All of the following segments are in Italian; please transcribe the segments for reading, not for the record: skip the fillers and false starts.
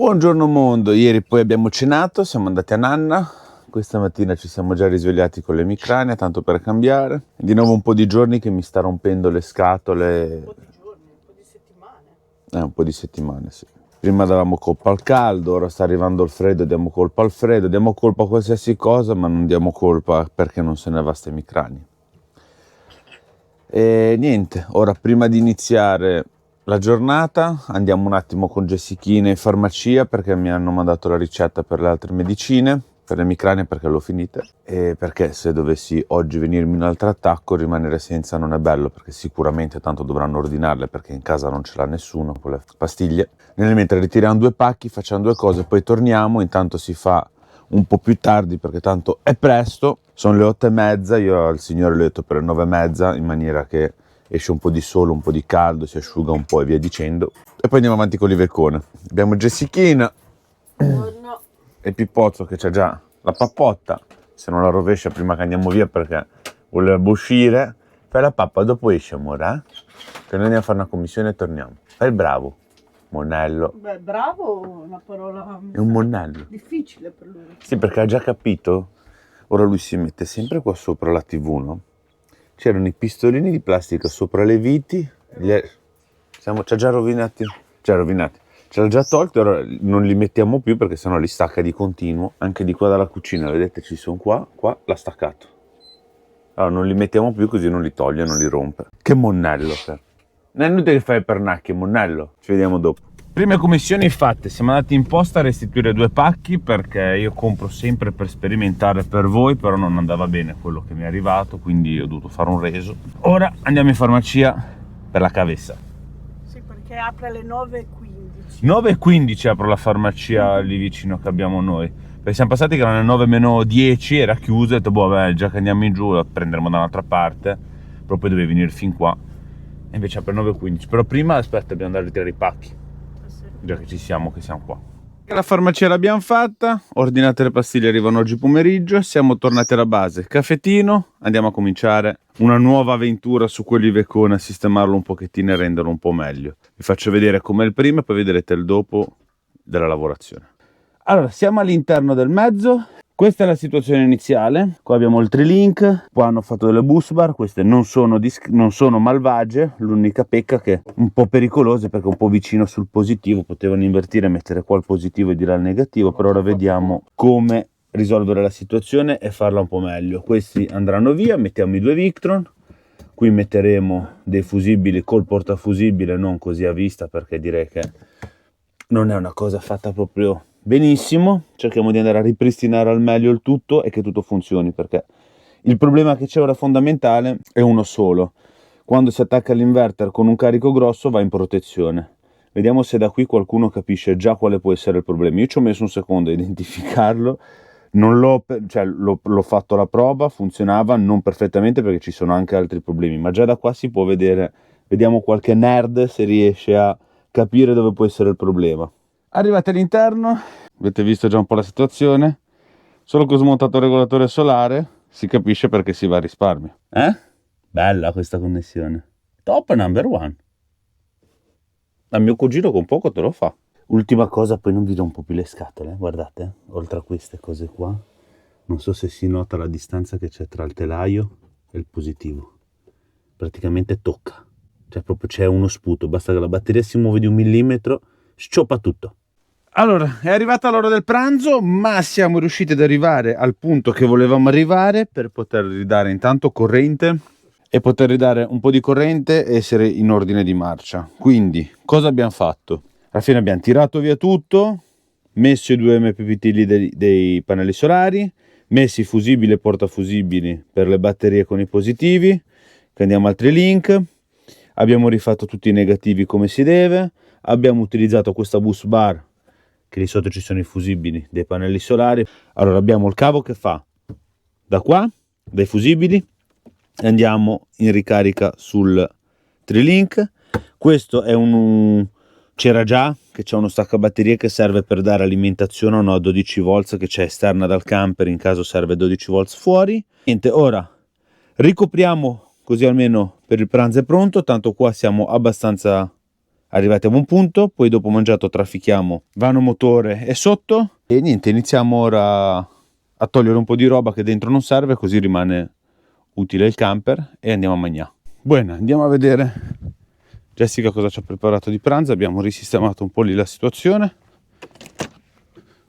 Buongiorno mondo, ieri poi abbiamo cenato, siamo andati a nanna, questa mattina ci siamo già risvegliati con l'emicrania, tanto per cambiare. Di nuovo un po' di giorni che mi sta rompendo le scatole. Un po' di giorni, un po' di settimane. Un po' di settimane, sì. Prima davamo colpa al caldo, ora sta arrivando il freddo, diamo colpa al freddo, diamo colpa a qualsiasi cosa, ma non diamo colpa perché non se ne va sta emicrania. E niente, ora prima di iniziare la giornata andiamo un attimo con Jessichina in farmacia perché mi hanno mandato la ricetta per le altre medicine, per l'emicrania perché l'ho finita, e perché se dovessi oggi venirmi un altro attacco rimanere senza non è bello, perché sicuramente tanto dovranno ordinarle perché in casa non ce l'ha nessuno con le pastiglie. Nel mentre ritiriamo 2 pacchi, facciamo 2 cose, poi torniamo, intanto si fa un po' più tardi perché tanto è presto, sono le 8:30, io al signore le ho detto per le 9:30 in maniera che esce un po' di sole, un po' di caldo, si asciuga un po' e via dicendo. E poi andiamo avanti con l'Iveccone. Abbiamo Jessichina e Pippozzo che c'ha già la pappotta, se non la rovescia prima che andiamo via perché voleva uscire. Fai la pappa, dopo esce amore, che noi andiamo a fare una commissione e torniamo. Fai il bravo, monello. Beh, bravo è una parola È un monello. difficile per lui. Sì, perché ha già capito. Ora lui si mette sempre qua sopra la TV, no? C'erano i pistolini di plastica sopra le viti, ci ha già rovinati, ce l'ha già tolti, ora non li mettiamo più perché sennò li stacca di continuo, anche di qua dalla cucina, vedete ci sono qua l'ha staccato. Allora non li mettiamo più così non li toglie, non li rompe. Che monello, per. Non è inutile che fai il pernacchio, monello, ci vediamo dopo. Prime commissioni fatte, siamo andati in posta a restituire 2 pacchi perché io compro sempre per sperimentare per voi, però non andava bene quello che mi è arrivato, quindi ho dovuto fare un reso. Ora andiamo in farmacia per la cavessa. Sì, perché apre alle 9:15. 9:15 apro la farmacia lì vicino che abbiamo noi, perché siamo passati che erano le 9:10, era chiuso, ho detto boh vabbè, già che andiamo in giù la prenderemo da un'altra parte, proprio dovevi venire fin qua, e invece apre 9:15, però prima aspetta, dobbiamo andare a ritirare i pacchi. Già che siamo qua. La farmacia l'abbiamo fatta, ordinate le pastiglie, arrivano oggi pomeriggio, siamo tornati alla base, caffettino, andiamo a cominciare una nuova avventura su quell'Iveccone, a sistemarlo un pochettino e renderlo un po' meglio. Vi faccio vedere com'è il prima e poi vedrete il dopo della lavorazione. Allora, siamo all'interno del mezzo. Questa è la situazione iniziale, qua abbiamo il Trilink, qua hanno fatto delle bus bar, queste non sono malvagie, l'unica pecca che è un po' pericolose perché è un po' vicino sul positivo, potevano invertire e mettere qua il positivo e dire il negativo, però ora vediamo come risolvere la situazione e farla un po' meglio. Questi andranno via, mettiamo i 2 Victron, qui metteremo dei fusibili col portafusibile, non così a vista perché direi che non è una cosa fatta proprio benissimo, cerchiamo di andare a ripristinare al meglio il tutto e che tutto funzioni, perché il problema che c'è ora fondamentale è uno solo: quando si attacca l'inverter con un carico grosso va in protezione. Vediamo se da qui qualcuno capisce già quale può essere il problema. Io ci ho messo un secondo a identificarlo, non l'ho fatto la prova, funzionava non perfettamente perché ci sono anche altri problemi, ma già da qua si può vedere. Vediamo qualche nerd se riesce a capire dove può essere il problema. Arrivati all'interno, avete visto già un po' la situazione, solo che ho smontato il regolatore solare si capisce perché si va a risparmio. Bella questa connessione, top number one. A mio cugino con poco te lo fa. Ultima cosa, poi non vi do un po' più le scatole, guardate, oltre a queste cose qua, non so se si nota la distanza che c'è tra il telaio e il positivo, praticamente tocca, cioè proprio c'è uno sputo, basta che la batteria si muove di 1 millimetro, scioppa tutto. Allora, è arrivata l'ora del pranzo, ma siamo riusciti ad arrivare al punto che volevamo arrivare per poter ridare intanto corrente e poter ridare un po' di corrente e essere in ordine di marcia. Quindi, cosa abbiamo fatto? Alla fine abbiamo tirato via tutto, messo i 2 MPPT lì dei pannelli solari, messi i fusibili e portafusibili per le batterie con i positivi, che andiamo al Trilink, abbiamo rifatto tutti i negativi come si deve, abbiamo utilizzato questa bus bar che lì sotto ci sono i fusibili dei pannelli solari. Allora abbiamo il cavo che fa da qua, dai fusibili, e andiamo in ricarica sul Trilink. Questo è c'era già che c'è uno staccabatterie che serve per dare alimentazione a una 12 volts che c'è esterna dal camper in caso serve 12 volts fuori. Niente, ora ricopriamo così almeno per il pranzo è pronto, tanto qua siamo abbastanza arrivati a buon punto, poi dopo mangiato traffichiamo vano motore e sotto e niente, iniziamo ora a togliere un po' di roba che dentro non serve, così rimane utile il camper e andiamo a mangiare. Buona, andiamo a vedere Jessica cosa ci ha preparato di pranzo. Abbiamo risistemato un po' lì la situazione.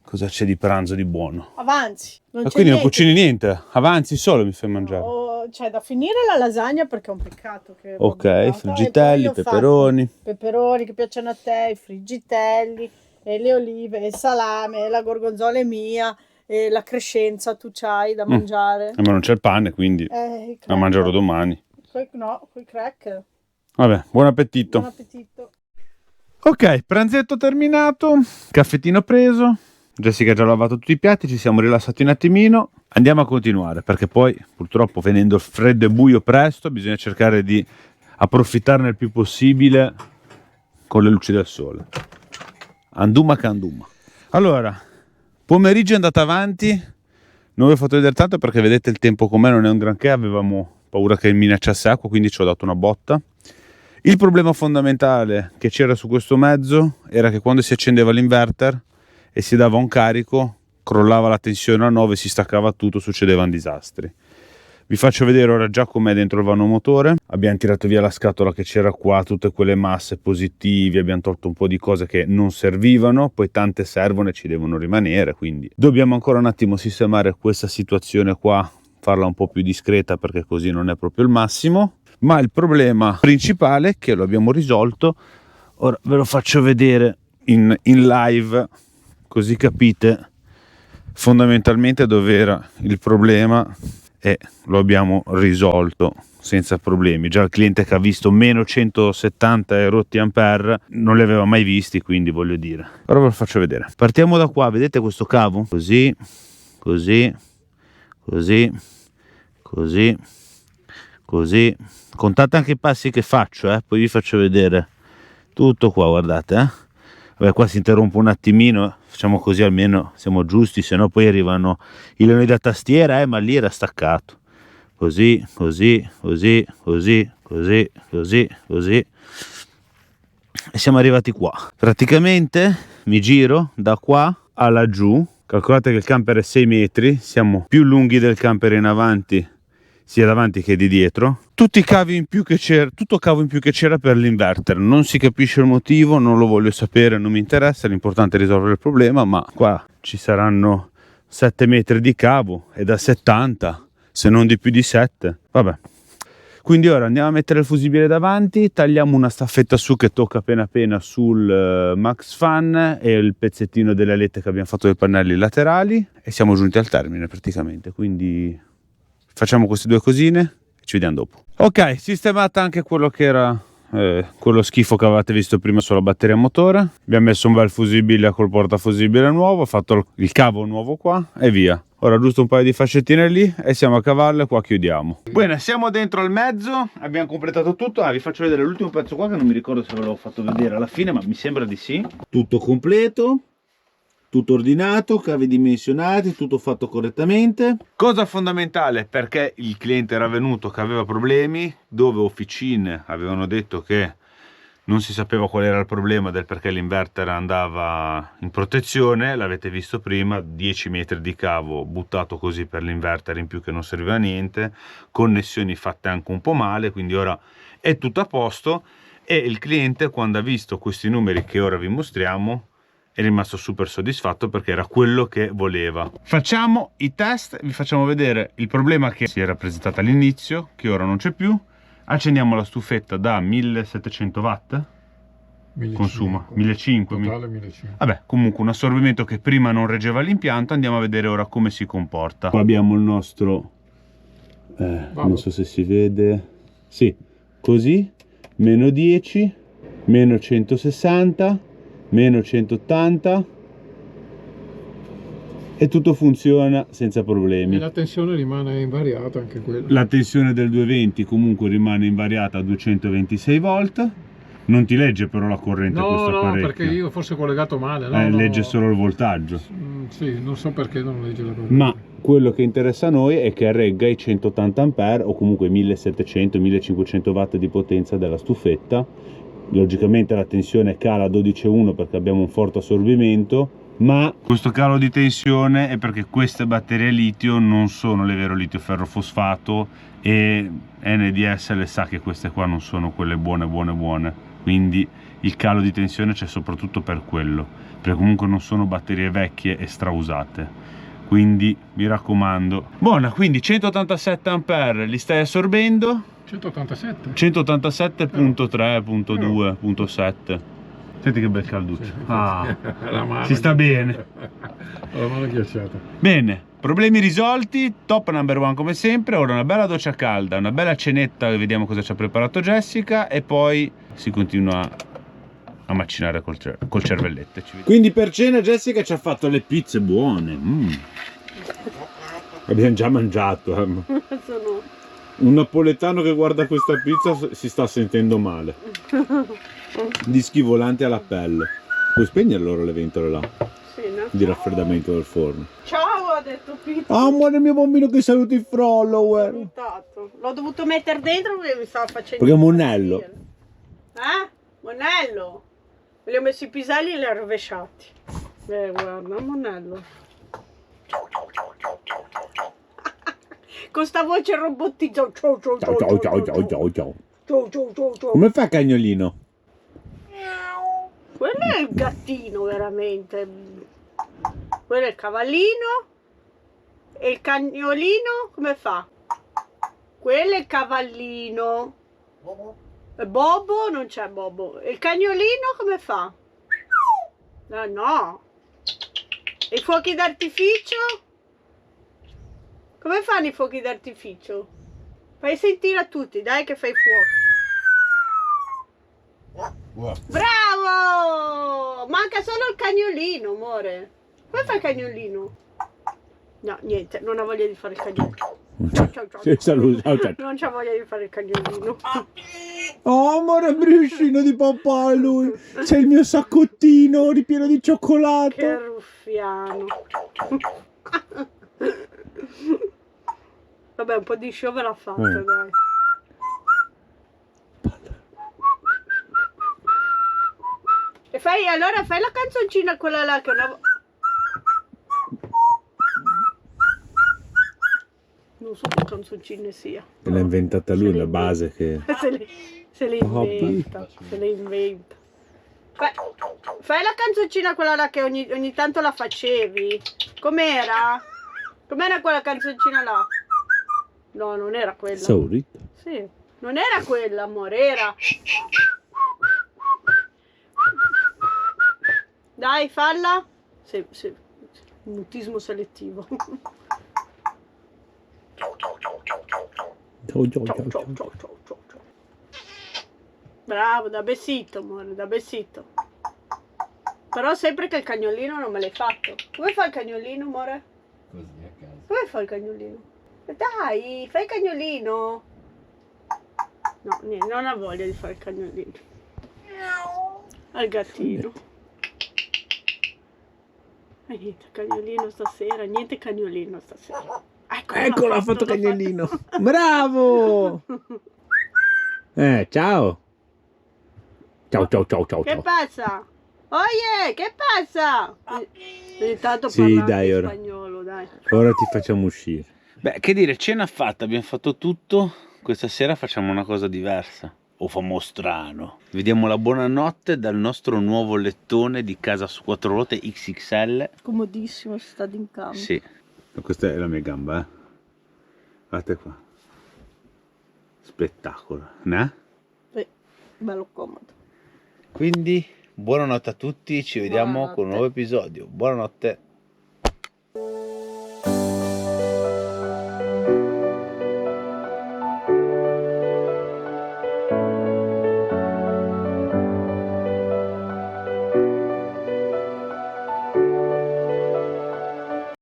Cosa c'è di pranzo di buono? Avanzi. Non c'è Quindi non niente. cucini niente, avanzi solo mi fai mangiare. C'è da finire la lasagna perché è un peccato che va Ok, buttata. friggitelli, E poi ho fatto peperoni. peperoni che piacciono a te, i friggitelli, e le olive, il salame, e la gorgonzola è mia, e la crescenza tu c'hai da mangiare. Ma non c'è il pane, quindi I la cracker. mangerò domani. No, quei cracker. Vabbè, buon appetito. Buon appetito. Ok, pranzetto terminato, caffettino preso. Jessica ha già lavato tutti i piatti, ci siamo rilassati un attimino. Andiamo a continuare perché poi purtroppo venendo il freddo e buio presto bisogna cercare di approfittarne il più possibile con le luci del sole. Anduma che anduma. Allora, pomeriggio è andata avanti, non vi ho fatto vedere tanto perché vedete il tempo com'è, non è un granché, avevamo paura che minacciasse acqua, quindi ci ho dato una botta. Il problema fondamentale che c'era su questo mezzo era che quando si accendeva l'inverter e si dava un carico, crollava la tensione a 9, si staccava tutto, succedevano disastri. Vi faccio vedere ora già com'è dentro il vano motore. Abbiamo tirato via la scatola che c'era qua, tutte quelle masse positive, abbiamo tolto un po' di cose che non servivano, poi tante servono e ci devono rimanere, quindi dobbiamo ancora un attimo sistemare questa situazione qua, farla un po' più discreta perché così non è proprio il massimo. Ma il problema principale è che lo abbiamo risolto, ora ve lo faccio vedere in live così capite fondamentalmente dove era il problema e lo abbiamo risolto senza problemi. Già il cliente che ha visto meno 170 e rotti ampere non li aveva mai visti, quindi voglio dire. Ora ve lo faccio vedere. Partiamo da qua, vedete questo cavo? Così, così, così, così, così. Contate anche i passi che faccio, poi vi faccio vedere tutto qua, guardate. Vabbè, qua si interrompe un attimino, facciamo così almeno siamo giusti, se no poi arrivano i leoni da tastiera, ma lì era staccato. Così, così, così, così, così, così, così. E siamo arrivati qua. Praticamente mi giro da qua a laggiù. Calcolate che il camper è 6 metri, siamo più lunghi del camper in avanti, sia davanti che di dietro. Tutti i cavi in più che c'era, tutto cavo in più che c'era per l'inverter, non si capisce il motivo, non lo voglio sapere, non mi interessa, l'importante è risolvere il problema. Ma qua ci saranno 7 metri di cavo e da 70, se non di più di 7, vabbè. Quindi ora andiamo a mettere il fusibile davanti, tagliamo una staffetta su che tocca appena appena sul Max Fan e il pezzettino delle alette che abbiamo fatto dai pannelli laterali e siamo giunti al termine praticamente, quindi facciamo queste due cosine. Ci vediamo dopo. Ok, sistemata anche quello che era quello schifo che avevate visto prima sulla batteria motore. Abbiamo messo un bel fusibile col portafusibile nuovo, fatto il cavo nuovo qua e via. Ora giusto un paio di fascettine lì e siamo a cavallo e qua chiudiamo. Bene, siamo dentro al mezzo, abbiamo completato tutto. Vi faccio vedere l'ultimo pezzo qua che non mi ricordo se ve l'ho fatto vedere alla fine, ma mi sembra di sì. Tutto completo. Tutto ordinato, cavi dimensionati, tutto fatto correttamente. Cosa fondamentale, perché il cliente era venuto che aveva problemi, dove officine avevano detto che non si sapeva qual era il problema del perché l'inverter andava in protezione, l'avete visto prima, 10 metri di cavo buttato così per l'inverter in più che non serviva a niente, connessioni fatte anche un po' male, quindi ora è tutto a posto e il cliente quando ha visto questi numeri che ora vi mostriamo è rimasto super soddisfatto perché era quello che voleva. Facciamo i test, vi facciamo vedere il problema che si era presentato all'inizio, che ora non c'è più. Accendiamo la stufetta da 1700 watt, 1500, consuma 1500. Totale 1500. Vabbè, comunque un assorbimento che prima non reggeva l'impianto. Andiamo a vedere ora come si comporta. Qua abbiamo il nostro, non so se si vede, sì, così, meno 10, meno 160, meno 180 e tutto funziona senza problemi. E la tensione rimane invariata anche quella. La tensione del 220 comunque rimane invariata a 226 volt. Non ti legge però la corrente questo No, apparecchio. perché io forse ho collegato male. No, Legge solo il voltaggio. Sì, non so perché non legge la corrente. Ma quello che interessa a noi è che regga i 180 ampere o comunque 1700-1500 watt di potenza della stufetta logicamente la tensione cala a 12,1 perché abbiamo un forte assorbimento, ma questo calo di tensione è perché queste batterie litio non sono le vero litio ferrofosfato e NDS le sa che queste qua non sono quelle buone, quindi il calo di tensione c'è soprattutto per quello, perché comunque non sono batterie vecchie e strausate, quindi mi raccomando. Buona, quindi 187 ampere li stai assorbendo? 187? 187.3.2.7. Senti che bel calduccio. Ah, La mano si sta bene. La mano ghiacciata. Bene, problemi risolti, top number one come sempre. Ora una bella doccia calda, una bella cenetta, vediamo cosa ci ha preparato Jessica e poi si continua a macinare col cervelletto. Quindi per cena Jessica ci ha fatto le pizze buone. Abbiamo già mangiato. Sono... Un napoletano che guarda questa pizza si sta sentendo male. Dischi volanti alla pelle. Puoi spegnere loro le ventole là? Sì, no? Di raffreddamento del forno. Ciao, ha detto Pizza. Amore mio bambino che saluti i follower. Salutato. L'ho dovuto mettere dentro perché mi stava facendo... Perché è Monello. Monello. Li ho messi i piselli e li ho rovesciati. Guarda, Monello. Con sta voce robottizza. Ciao. Come fa cagnolino? Quello è il gattino veramente. Quello è il cavallino. E il cagnolino come fa? Quello è il cavallino. E Bobo non c'è Bobo. E il cagnolino come fa? No. E i fuochi d'artificio? Come fanno i fuochi d'artificio? Fai sentire a tutti, dai che fai fuoco. Bravo! Manca solo il cagnolino, amore. Come fa il cagnolino? No, niente, non ha voglia di fare il cagnolino. Ciao. Non c'ha voglia di fare il cagnolino. Oh, amore, bruscino di papà lui. C'è il mio saccottino ripieno di cioccolato. Che ruffiano. Vabbè, un po' di show ve l'ha fatta, dai. E fai la canzoncina quella là che una... Non so che canzoncina sia. L'ha inventata lui, la base che... Se le inventa. Fai la canzoncina quella là che ogni tanto la facevi. Com'era? Com'era quella canzoncina là? No, non era quella. Saurita. Sì, non era quella, amore, era... Dai, falla. Sì, mutismo selettivo. Ciao. Bravo, da besito, amore, da besito. Però sempre che il cagnolino non me l'hai fatto. Come fa il cagnolino, amore? Così a caso. Come fa il cagnolino? Dai, fai il cagnolino. No, niente, non ha voglia di fare il cagnolino. Al gattino. Niente cagnolino stasera, niente cagnolino stasera. Eccolo, ha fatto cagnolino. Bravo! Ciao. Ciao. Che passa? Oye, che passa? Ogni tanto Sì, parla dai, in ora. spagnolo, dai. Ora ti facciamo uscire. Beh, che dire, cena fatta, abbiamo fatto tutto. Questa sera facciamo una cosa diversa. O famo strano. Vediamo la buonanotte dal nostro nuovo lettone di casa su 4 ruote XXL. Comodissimo, si sta in campo. Sì. Questa è la mia gamba, Guardate qua. Spettacolo, né? Sì, bello comodo. Quindi, buonanotte a tutti, ci vediamo con un nuovo episodio. Buonanotte.